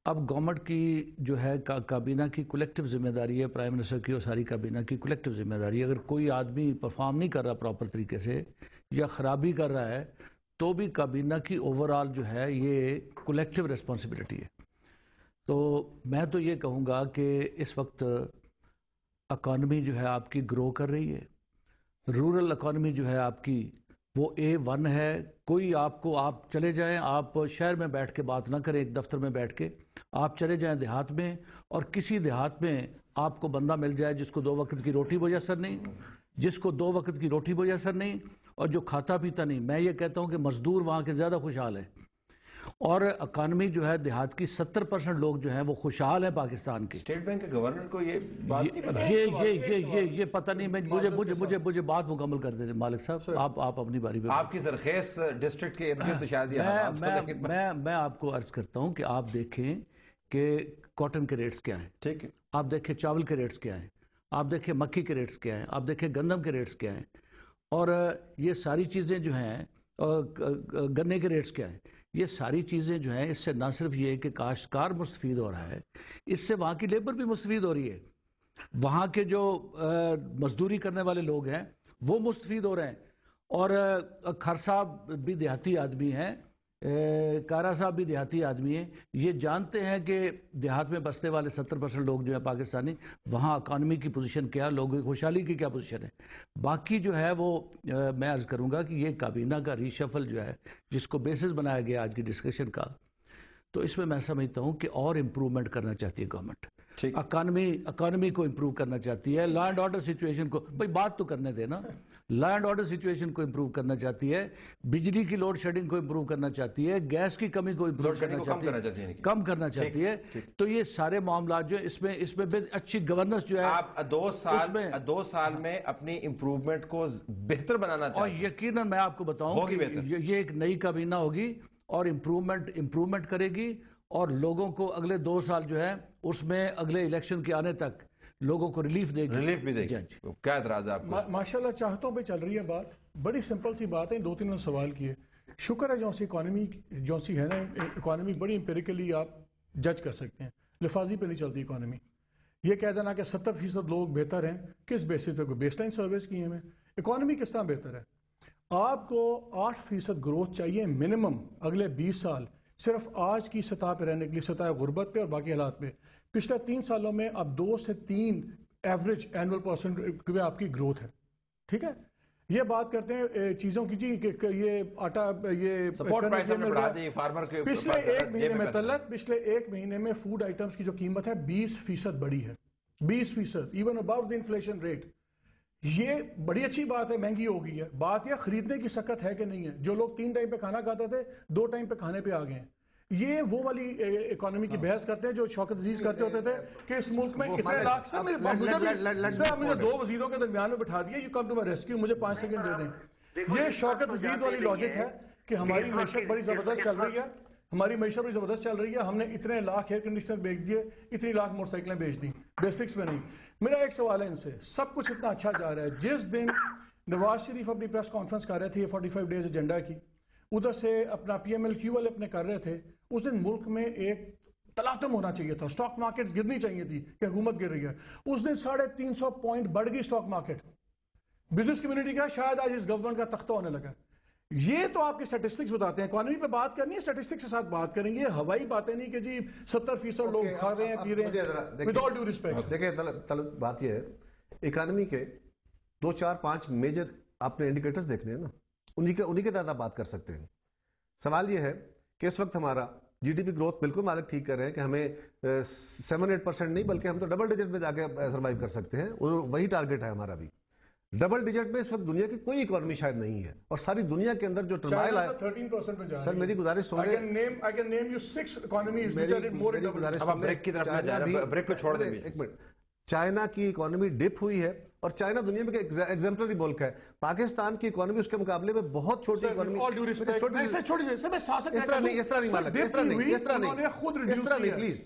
اب گورنمنٹ کی جو ہے کابینہ کی کولیکٹیو ذمہ داری ہے، پرائم منسٹر کی اور ساری کابینہ کی کولیکٹیو ذمہ داری ہے۔ اگر کوئی آدمی پرفارم نہیں کر رہا پراپر طریقے سے یا خرابی کر رہا ہے تو بھی کابینہ کی اوورآل جو ہے یہ کولیکٹیو ریسپانسبلٹی ہے۔ تو میں تو یہ کہوں گا کہ اس وقت اکانومی جو ہے آپ کی گرو کر رہی ہے، رورل اکانومی جو ہے آپ کی وہ A1 ہے۔ کوئی آپ چلے جائیں، آپ شہر میں بیٹھ کے بات نہ کریں، ایک دفتر میں بیٹھ کے آپ چلے جائیں دیہات میں، اور کسی دیہات میں آپ کو بندہ مل جائے جس کو 2 وقت کی روٹی میسر نہیں، جس کو 2 وقت کی روٹی میسر نہیں اور جو کھاتا پیتا نہیں۔ میں یہ کہتا ہوں کہ مزدور وہاں کے زیادہ خوشحال ہیں، اور اکانومی جو ہے دیہات کی 70% لوگ جو ہیں وہ خوشحال ہیں پاکستان کے۔ اسٹیٹ بینک کے گورنر کو یہ بات نہیں پتا؟ یہ پتہ نہیں، مجھے بات مکمل کر دیں مالک صاحب، آپ اپنی باری پہ۔ آپ کی زرخیز ڈسٹرکٹ کے ارد گرد تو شاید یہ حالات ہو، لیکن میں آپ کو عرض کرتا ہوں کہ آپ دیکھیں کہ کاٹن کے ریٹس کیا ہیں، ٹھیک ہے، آپ دیکھیں چاول کے ریٹس کیا ہیں، آپ دیکھیں مکھی کے ریٹس کیا ہیں، آپ دیکھیں گندم کے ریٹس کیا ہیں، اور یہ ساری چیزیں جو ہیں، گنے کے ریٹس کیا ہیں، یہ ساری چیزیں جو ہیں، اس سے نہ صرف یہ کہ کاشتکار مستفید ہو رہا ہے، اس سے وہاں کی لیبر بھی مستفید ہو رہی ہے، وہاں کے جو مزدوری کرنے والے لوگ ہیں وہ مستفید ہو رہے ہیں۔ اور کھر صاحب بھی دیہاتی آدمی ہیں، کارا صاحب بھی دیہاتی آدمی ہیں، یہ جانتے ہیں کہ دیہات میں بسنے والے 70% لوگ جو ہیں پاکستانی، وہاں اکانومی کی پوزیشن کیا، لوگوں کی خوشحالی کی کیا پوزیشن ہے۔ باقی جو ہے وہ میں عرض کروں گا کہ یہ کابینہ کا ری شفل جو ہے، جس کو بیسس بنایا گیا آج کی ڈسکشن کا، تو اس میں سمجھتا ہوں کہ اور امپرومنٹ کرنا چاہتی ہے گورنمنٹ، اکانومی کو امپروو کرنا چاہتی ہے، لا اینڈ آرڈر سچویشن کو، بھئی بات تو کرنے دے نا، لا اینڈ آرڈر سچویشن کو امپروو کرنا چاہتی ہے، بجلی کی لوڈ شیڈنگ کو امپروو کرنا چاہتی ہے، گیس کی کمی کو امپروو کرنا چاہتی ہے، کم کرنا چاہتی ہے۔ تو یہ سارے معاملات جو اس میں اچھی گورننس جو ہے، آپ 2 سال میں اپنی امپروومنٹ کو بہتر بنانا چاہتے ہیں، اور یقیناً میں آپ کو بتاؤں کہ یہ ایک نئی کابینہ ہوگی اور امپرومنٹ کرے گی، اور لوگوں کو اگلے 2 سال جو ہے اس میں اگلے الیکشن کے آنے تک لوگوں کو ریلیف دے گی۔ ریلیف بھی دے گی۔ کیا اعتراض ہے آپ کو؟ ماشاءاللہ چاہتوں پہ چل رہی ہے بات، بڑی سمپل سی بات ہے، 2-3 سوال کیے۔ شکر ہے جو سی ہے نا اکانومی بڑی امپیریکلی آپ جج کر سکتے ہیں، لفاظی پہ نہیں چلتی اکانومی۔ یہ کہہ دینا کہ 70% لوگ بہتر ہیں، کس بیسس پہ؟ کوئی بیس لائن سروس کی ہمیں اکانومی کس طرح بہتر ہے؟ آپ کو 8% گروتھ چاہیے منیمم اگلے 20 سال، صرف آج کی سطح پہ رہنے کے لیے، سطح غربت پہ اور باقی حالات پہ۔ پچھلے 3 سالوں میں اب 2 سے 3 ایوریج اینول پرسنٹ پہ آپ کی گروتھ ہے، ٹھیک ہے؟ یہ بات کرتے ہیں چیزوں کی جی کہ یہ آٹا، یہ سپورٹ پرائس ہم نے بڑھا دی فارمر کے، پچھلے 1 مہینے میں پچھلے 1 مہینے میں فوڈ آئٹمز کی جو قیمت ہے 20% بڑھی ہے، 20%، ایون ابو دی انفلیشن ریٹ۔ یہ بڑی اچھی بات ہے، مہنگی ہو گئی ہے، بات یہ خریدنے کی سکت ہے کہ نہیں ہے۔ جو لوگ 3 ٹائم پہ کھانا کھاتے تھے 2 ٹائم پہ کھانے پہ آ گئے ہیں۔ یہ وہ والی اکانومی کی بحث کرتے ہیں جو شوکت عزیز کرتے ہوتے تھے کہ اس ملک میں اتنے لاکھ، سر مجھے 2 وزیروں کے درمیان میں بٹھا دیا، you come to my rescue, مجھے 5 سیکنڈ دے دیں۔ یہ شوکت عزیز والی لاجک ہے کہ ہماری معیشت بڑی زبردست چل رہی ہے، ہم نے اتنے لاکھ ایئر کنڈیشنر بیچ دیے، اتنی لاکھ موٹر سائیکلیں بیچ دی، بیسکس میں نہیں۔ میرا ایک سوال ہے ان سے، سب کچھ اتنا اچھا جا رہا ہے، جس دن نواز شریف اپنی پریس کانفرنس کر رہے تھے 45 ڈیز ایجنڈا کی، ادھر سے اپنا PMLQ والے اپنے کر رہے تھے، اس دن ملک میں ایک تلاطم ہونا چاہیے تھا، سٹاک مارکیٹس گرنی چاہیے تھی کہ حکومت گر رہی ہے۔ اس دن 350 پوائنٹ بڑھ گئی سٹاک مارکیٹ۔ بزنس کمیونٹی کا شاید آج اس گورنمنٹ کا تختہ ہونے لگا۔ یہ تو آپ کے سٹیٹسٹکس بتاتے ہیں، اکانومی پہ بات کرنی ہے سٹیٹسٹکس کے ساتھ بات کریں گے، ہوائی باتیں نہیں کہ جی 70% لوگ کھا رہے ہیں پی رہے ہیں۔ ود آل ڈیو ریسپیکٹ، دیکھیں طلب بات یہ ہے، اکانومی کے 2 4 5 میجر آپ نے انڈیکیٹرز دیکھنے ہیں نا، انہی کے تحت آپ بات کر سکتے ہیں۔ سوال یہ ہے کہ اس وقت ہمارا GDP گروتھ بالکل مالک ٹھیک کر رہے ہیں کہ ہمیں 7-8% نہیں بلکہ ہم تو ڈبل ڈیجٹ میں جا کے سروائیو کر سکتے ہیں، وہی ٹارگٹ ہے ہمارا بھی۔ ڈبل ڈیجٹ میں اس وقت دنیا کی کوئی اکانومی شاید نہیں ہے، اور ساری دنیا کے اندر جو ٹرمائل ہے 13% پہ جا رہی ہے۔ سر میری گزارش سنیں، I can name you 6 economies which are more in double digits۔ اب آپ بریک کی طرف نہ جا رہے ہیں، بریک کو چھوڑ دیں۔ ایک منٹ، چائنا کی اکانومی ڈپ ہوئی ہے، اور چائنا دنیا میں ایگزمپلری ملک ہے۔ پاکستان کی اکانومی اس کے مقابلے میں بہت چھوٹی اکانومی،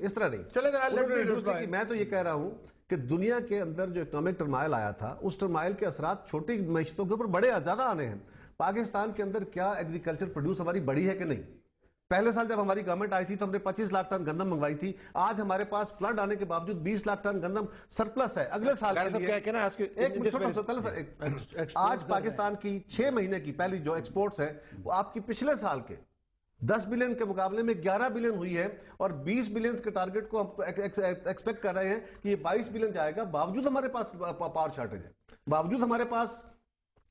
اس طرح نہیں، میں تو یہ کہہ رہا ہوں کہ دنیا کے اندر جو اکنامک ٹرمائل آیا تھا، اس ٹرمائل کے اثرات چھوٹی معیشتوں کے اوپر بڑے زیادہ آنے ہیں۔ پاکستان کے اندر کیا ایگریکلچر پروڈیوس ہماری بڑی ہے کہ نہیں؟ پہلے سال جب ہماری گورنمنٹ آئی تھی تو ہم نے 25 لاکھ ٹن گندم منگوائی تھی. آج ہمارے پاس فلڈ آنے کے باوجود 20 لاکھ ٹن گندم سرپلس ہے اگلے سال کے لیے. آج پاکستان کی 6 مہینے کی پہلی جو ایکسپورٹس ہے وہ آپ کی پچھلے سال کے 10 بلین کے مقابلے میں 11 بلین ہوئی ہے, اور 20 بلین کے ٹارگٹ کو ہم ایکسپیکٹ کر رہے ہیں کہ یہ 22 بلین جائے گا, باوجود ہمارے پاس پاور شارٹیج ہے, باوجود ہمارے پاس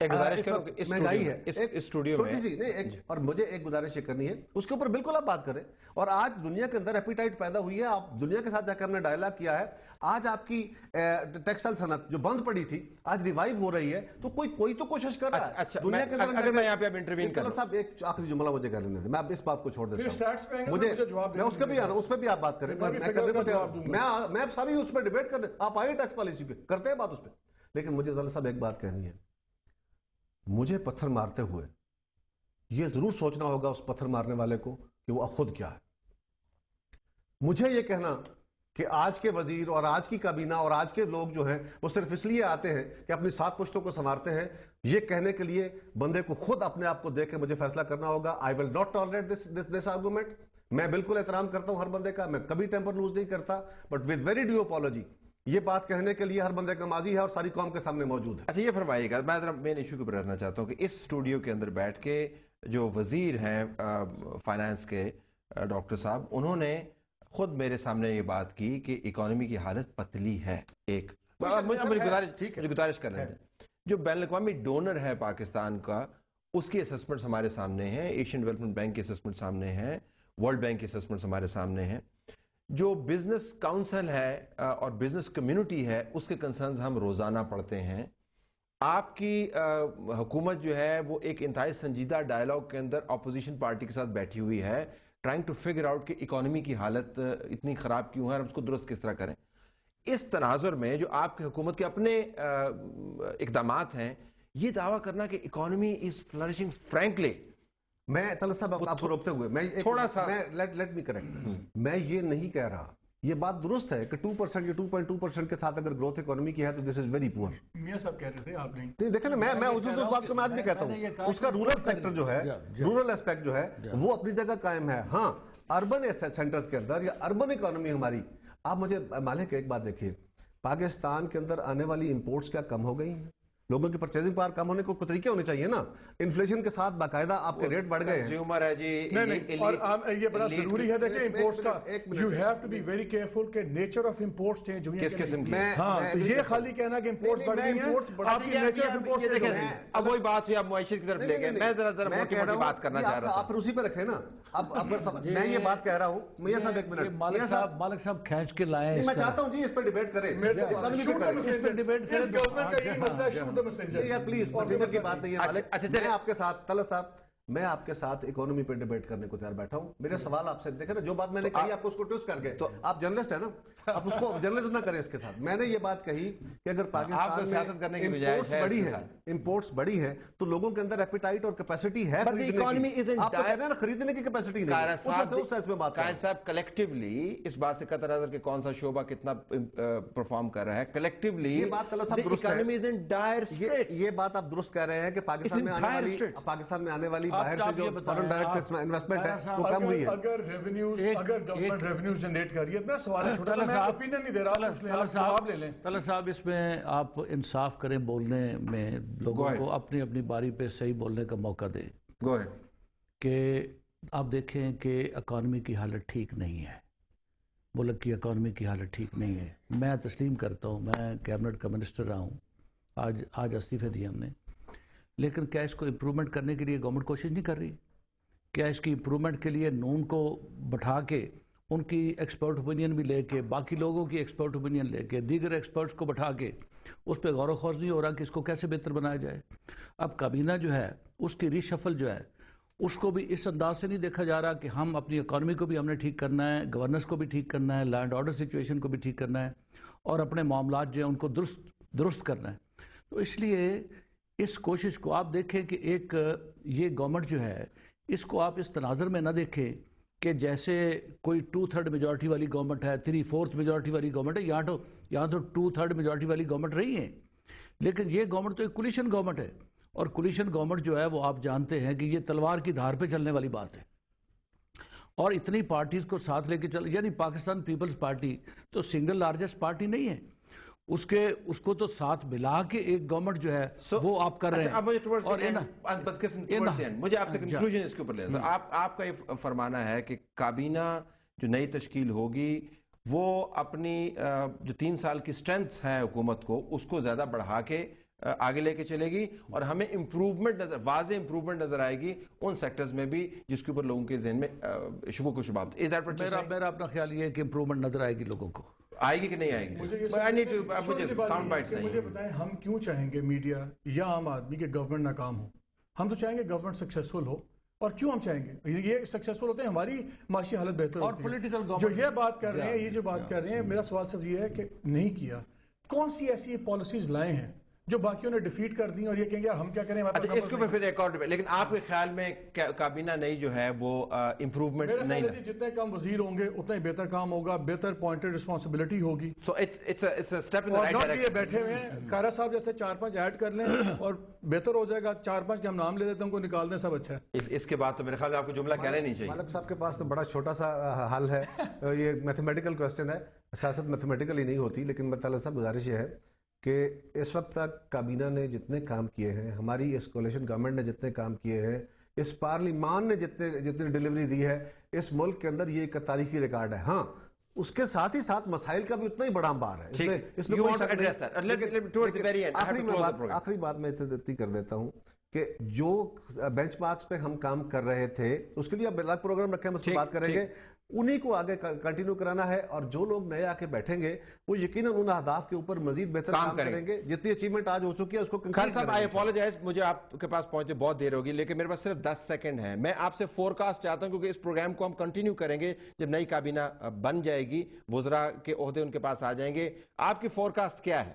مہنگائی ہے اس اسٹوڈیو میں. اور مجھے ایک گزارش یہ کرنی ہے, اس کے اوپر بالکل آپ بات کریں. اور آج دنیا کے اندر ایپیٹائٹ پیدا ہوئی ہے, آپ دنیا کے ساتھ جا کے ہم نے ڈائلاگ کیا ہے. آج آپ کی ٹیکسٹائل صنعت جو بند پڑی تھی آج ریوائیو ہو رہی ہے, تو کوئی تو کوشش کر رہا ہے دنیا کے اندر. اگر میں یہاں پہ اب انٹروین کروں صاحب, ایک آخری جملہ مجھے کہہ لینے دیں, میں اب اس بات کو چھوڑ دیتا ہوں. مجھے میں اس کے بھی آنا, اس پہ بھی آپ بات کریں, میں ساری اس پہ ڈیبیٹ کر رہے, آپ آئیے ٹیکس پالیسی پہ کرتے ہیں بات اس پہ. لیکن مجھے ذرا صاحب ایک بات کہنی ہے, مجھے پتھر مارتے ہوئے یہ ضرور سوچنا ہوگا اس پتھر مارنے والے کو کہ وہ خود کیا ہے. مجھے یہ کہنا کہ آج کے وزیر اور آج کی کابینہ اور آج کے لوگ جو ہیں وہ صرف اس لیے آتے ہیں کہ اپنی 7 پشتوں کو سنوارتے ہیں, یہ کہنے کے لیے بندے کو خود اپنے آپ کو دیکھ کے مجھے فیصلہ کرنا ہوگا. I will not tolerate this argument. میں بالکل احترام کرتا ہوں ہر بندے کا, میں کبھی ٹیمپر لوز نہیں کرتا, but with very due apology یہ بات کہنے کے لیے ہر بندے کا ماضی ہے اور ساری قوم کے سامنے موجود ہے. اچھا یہ فرمائیے گا, میں ذرا مین ایشو کے اوپر رہنا چاہتا ہوں کہ اس اسٹوڈیو کے اندر بیٹھ کے جو وزیر ہیں فائنانس کے ڈاکٹر صاحب, انہوں نے خود میرے سامنے یہ بات کی کہ اکانومی کی حالت پتلی ہے. ایک مجھے گزارش کر رہے ہیں, جو بین الاقوامی ڈونر ہے پاکستان کا, اس کی اسسمنٹس ہمارے سامنے ہیں, ایشین ڈیولپمنٹ بینک کی اسسمنٹ سامنے ہیں, ورلڈ بینک کی اسسمنٹس ہمارے سامنے ہیں. جو بزنس کاؤنسل ہے اور بزنس کمیونٹی ہے اس کے کنسرنز ہم روزانہ پڑھتے ہیں. آپ کی حکومت جو ہے وہ ایک انتہائی سنجیدہ ڈائلاگ کے اندر اپوزیشن پارٹی کے ساتھ بیٹھی ہوئی ہے, ٹرائنگ ٹو فگر آؤٹ کہ اکانومی کی حالت اتنی خراب کیوں ہے اور اس کو درست کس طرح کریں. اس تناظر میں جو آپ کی حکومت کے اپنے اقدامات ہیں, یہ دعویٰ کرنا کہ اکانومی از فلرشنگ, فرینکلی میں طلعت صاحب آپ کو روکتے ہوئے میں تھوڑا سا لیٹ می کریکٹ, میں یہ نہیں کہہ رہا, یہ بات درست ہے کہ 2% یا 2.2% کے ساتھ اگر گروتھ اکانومی کی ہے تو دس از ویری پور. میاں صاحب کہہ رہے تھے, آپ نہیں دیکھیں نا, میں اس بات کو میں آج بھی کہتا ہوں, اس کا رورل سیکٹر جو ہے, رورل اسپیکٹ جو ہے وہ اپنی جگہ قائم ہے. ہاں اربن سینٹرز کے اندر یا اربن اکانومی ہماری, آپ مجھے مالک ایک بات دیکھیے, پاکستان کے اندر آنے والی امپورٹس کیا کم ہو گئی ہیں؟ لوگوں کی پرچیزنگ پاور کم ہونے کو طریقے ہونے چاہیے نا. انفلیشن کے ساتھ باقاعدہ آپ کے ریٹ بڑھ گئے ہیں. کنزیومر ہے جی, اور یہ بڑا ضروری ہے دیکھیں امپورٹس کا, you have to be very careful کہ نیچر آف امپورٹس چینج ہوئی ہیں. کس قسم کی؟ ہاں, یہ خالی کہنا کہ امپورٹس بڑھ گئی ہیں, آپ کی نیچر آف امپورٹس چینج ہو رہی ہے. اب وہی بات ہوئی, آپ معیشت کی طرف لے گئے, میں ذرا موٹی موٹی بات کرنا چاہ رہا تھا. آپ اسی پہ رکھیں نا. اب میں یہ بات کہہ رہا ہوں, میاں صاحب ایک منٹ, مالک صاحب کھینچ کے لائیں. میں چاہتا ہوں جی اس پہ ڈیبیٹ کریں, گورنمنٹ کا یہی مسئلہ ہے, shoot the messenger. Please messenger کی بات نہیں ہے. میں آپ کے ساتھ طلعت صاحب, میں آپ کے ساتھ اکانومی پہ ڈیبیٹ کرنے کو تیار بیٹھا ہوں. میرے سوال آپ سے دیکھیں نا, جو بات میں نے کہی آپ کو اس کو ٹویسٹ کر گئے. تو آپ جرنلسٹ ہیں نا, آپ اس کو جرنلزم نہ کریں اس کے ساتھ. میں نے یہ بات کہی کہ اگر پاکستان سیاست کرنے کی بجائے امپورٹس بڑی ہے تو لوگوں کے اندر ایپیٹائٹ اور کیپیسٹی ہے خریدنے کی کیپیسٹی نہیں. صاحب کلیکٹیولی اس بات سے قطع نظر کہ کون سا شعبہ کتنا پرفارم کر رہا ہے, کلیکٹیولی یہ بات آپ درست کہہ رہے ہیں کہ پاکستان میں آنے والی باہر سے جو فارن ڈائریکٹ انویسٹمنٹ ہے وہ کم ہوئی ہے. اگر گورنمنٹ ریونیوز جنریٹ کر رہی ہے, اتنا سوال ہے چھوٹا, میں اپینین نہیں دے رہا, آپ لے لیں. طلعت صاحب اس میں آپ انصاف کریں بولنے میں, لوگوں کو اپنی اپنی باری پہ صحیح بولنے کا موقع دیں. کہ آپ دیکھیں کہ اکانومی کی حالت ٹھیک نہیں ہے, ملک کی اکانومی کی حالت ٹھیک نہیں ہے. میں تسلیم کرتا ہوں, میں کیبنٹ کا منسٹر رہا ہوں, آج استعفے دیے ہم نے, لیکن کیا اس کو امپرومنٹ کرنے کے لیے گورنمنٹ کوشش نہیں کر رہی؟ کیا اس کی امپرومنٹ کے لیے نون کو بٹھا کے, ان کی ایکسپرٹ اوپینین بھی لے کے, باقی لوگوں کی ایکسپرٹ اوپینین لے کے, دیگر ایکسپرٹس کو بٹھا کے اس پہ غور و خوض نہیں ہو رہا کہ اس کو کیسے بہتر بنایا جائے؟ اب کابینہ جو ہے اس کی ری شفل جو ہے اس کو بھی اس انداز سے نہیں دیکھا جا رہا کہ ہم اپنی اکانومی کو بھی ہم نے ٹھیک کرنا ہے, گورننس کو بھی ٹھیک کرنا ہے, لینڈ آرڈر سچویشن کو بھی ٹھیک کرنا ہے, اور اپنے معاملات جو ہیں ان کو درست کرنا ہے. تو اس لیے اس کوشش کو آپ دیکھیں کہ ایک یہ گورنمنٹ جو ہے اس کو آپ اس تناظر میں نہ دیکھیں کہ جیسے کوئی 2/3 میجورٹی والی گورنمنٹ ہے, 3/4 میجورٹی والی گورنمنٹ ہے. یہاں تو 2/3 میجورٹی والی گورنمنٹ رہی ہیں, لیکن یہ گورنمنٹ تو ایک کولیشن گورنمنٹ ہے, اور کولیشن گورنمنٹ جو ہے وہ آپ جانتے ہیں کہ یہ تلوار کی دھار پہ چلنے والی بات ہے. اور اتنی پارٹیز کو ساتھ لے کے چل، یعنی پاکستان پیپلز پارٹی تو سنگل لارجسٹ پارٹی نہیں ہے، اس کو تو ساتھ ملا کے ایک گورنمنٹ جو ہے وہ آپ کر رہے ہیں۔ اب مجھے آپ سے کنکلوژن اس کے اوپر لینا، آپ کا یہ فرمانا ہے کہ کابینہ جو نئی تشکیل ہوگی وہ اپنی جو 3 سال کی سٹرینتھ ہے حکومت کو اس کو زیادہ بڑھا کے آگے لے کے چلے گی، اور ہمیں واضح امپروومنٹ نظر آئے گی ان سیکٹرز میں بھی جس کے اوپر لوگوں کے ذہن میں شبہ کو شبہات۔ میرا اپنا خیال یہ ہے کہ امپروومنٹ نظر آئے گی لوگوں کو، آئے گی کہ نہیں آئے گی؟ مجھے بتائیں ہم کیوں چاہیں گے میڈیا یا عام آدمی کہ گورنمنٹ ناکام ہو؟ ہم تو چاہیں گے گورنمنٹ سکسیسفل ہو، اور کیوں ہم چاہیں گے؟ یہ سکسیسفل ہوتے ہیں ہماری معاشی حالت بہتر اور ہوتی ہے۔ پولیٹیکل جو یہ بات کر رہے ہیں، یہ جو بات کر رہے ہیں، میرا سوال صرف یہ ہے کہ نہیں کیا، کون سی ایسی پالیسیز لائے ہیں جو باقیوں نے ڈیفیٹ کر دی اور یہ کہیں گے ہم کیا کریں؟ اس کے اوپر پھر ایک اور ڈبیٹ، لیکن آپ کے خیال میں کابینہ نئی جو ہے وہ امپروومنٹ نہیں ہے؟ جتنے کم وزیر ہوں گے اتنا ہی بہتر کام ہوگا، بہتر پوائنٹڈ رسپانسبلٹی ہوگی۔ So it's a step in the right direction. یہ بیٹھے ہوئے ہیں کارا صاحب جیسے 4-5 ایڈ کر لیں اور بہتر ہو جائے گا، 4-5 کے ہم نام لے لیتے ہیں، ان کو نکال دیں، سب اچھا ہے۔ اس کے بعد تو میرے خیال میں آپ کو جملہ کہنا نہیں چاہیے۔ مالک صاحب کے پاس تو بڑا چھوٹا سا حل ہے، یہ میتھمیٹیکل کوسچن ہے، سیاست میتھمیٹیکلی نہیں ہوتی، لیکن مطلع صاحب گزارش یہ ہے کہ اس وقت تک کابینہ نے جتنے کام کیے ہیں، ہماری اس کولیشن گورنمنٹ نے جتنے کام کیے ہیں، اس پارلیمان نے جتنی ڈیلیوری دی ہے، اس ملک کے اندر یہ ایک تاریخی ریکارڈ ہے۔ ہاں، اس کے ساتھ ہی ساتھ مسائل کا بھی اتنا ہی بڑا انبار ہے، اس میں کوئی شک نہیں۔ آخری بات میں اتنی کر دیتا ہوں کہ جو بینچ مارکس پہ ہم کام کر رہے تھے اس کے لیے اب الگ پروگرام رکھے، ہم اس پہ بات کریں گے، انہی کو آگے کنٹینیو کرانا ہے، اور جو لوگ نئے آ کے بیٹھیں گے وہ یقیناً ان اہداف کے اوپر مزید بہتر کام کریں گے، جتنی اچیومنٹ آج ہو چکی ہے اس کو خان صاحب آئی اپولوجائز، مجھے آپ کے پاس پہنچے بہت دیر ہوگی، لیکن میرے پاس صرف 10 سیکنڈ ہیں۔ میں آپ سے فورکاسٹ چاہتا ہوں، کیونکہ اس پروگرام کو ہم کنٹینیو کریں گے جب نئی کابینہ بن جائے گی، وزراء کے عہدے ان کے پاس آ جائیں گے۔ آپ کی فورکاسٹ کیا ہے؟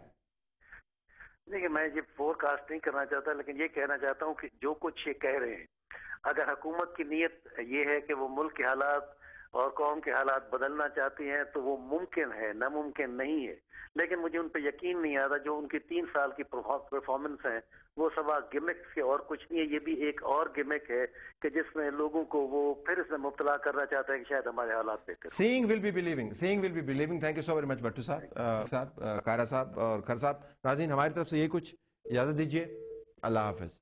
دیکھیے، میں یہ فور کاسٹ نہیں کرنا چاہتا، لیکن یہ کہنا چاہتا ہوں کہ جو کچھ یہ کہہ رہے ہیں، اگر حکومت کی نیت یہ ہے کہ وہ ملک کے حالات اور قوم کے حالات بدلنا چاہتی ہیں تو وہ ممکن ہے، ناممکن نہیں ہے، لیکن مجھے ان پہ یقین نہیں آتا۔ جو ان کی 3 سال کی پرفارمنس ہیں وہ سوا گمکس کے اور کچھ نہیں ہے، یہ بھی ایک اور گمک ہے کہ جس میں لوگوں کو وہ پھر اس میں مبتلا کرنا چاہتا ہے کہ شاید ہمارے حالات بہتر ہوں۔ Seeing will be believing. Thank you so very much بٹو صاحب، کارا صاحب اور کھر صاحب۔ ناظرین، ہماری طرف سے یہ کچھ اجازت دیجیے، اللہ حافظ۔